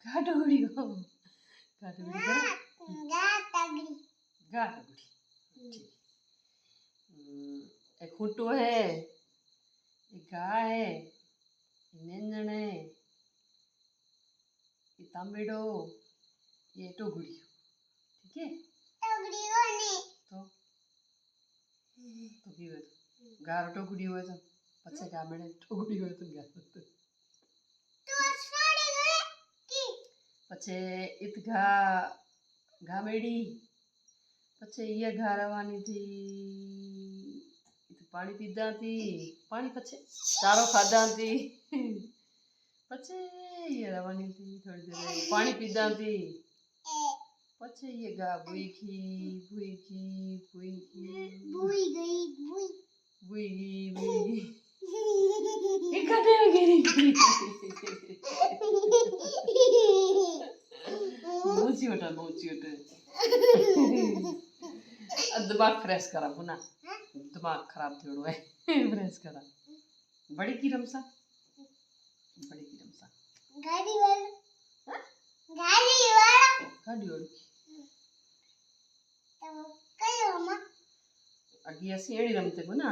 गाडोड़ियो गाडोड़ी करो गाडोड़ी ठीक। एक खूंटो है, एक गाय है, एक नेंजण है, ये तांबेड़ो, ये टोगड़ियो। ठीक है तो कीवे गारो टोगड़ियो હોય તો પછી ગામડે ટોગડી હોય તો ગારો પછી ઈત ગામેડી પછી ये घा रवानी थी पानी पीधा थी पानी पछे चारो खाधा थी पछे ये रवानी थी थोड़ी देर पानी पीधा थी पछे ये गा बुई की ये कटे गिरी मोची होटा दिमाग फ्रेश करा पुनः दिमाग खराब थोड़ो है फ्रेश करा बड़ी की रमसा गाड़ी वाला तो कयो अम्मा अगी ऐसी एड़ी रमते को ना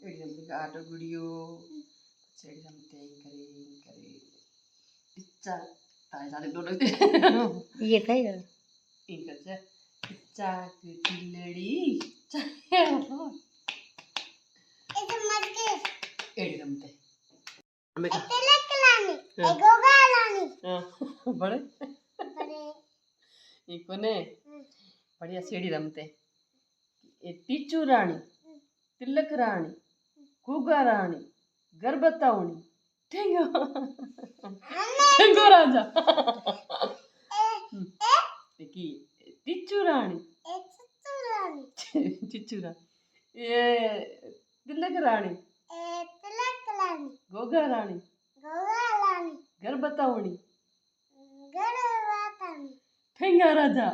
एड़ी रमते गाटो गुड़ियो एड़ी रमते करे इच्छा ताई सारे दो ये कई कर इनका से इच्छा की तिलड़ी ऐसे मत के एड़ी रमते हमें तिलक लानी गोगा लानी बड़े ये कोने बढ़िया सीढ़ी रमते टीचू रानी तिलक रानी गुगा रानी गरबतावनी ठेंगो राजा की टीचू रानी ये तिलक रानी गोगा रानी गरबतावनी ठेंगा राजा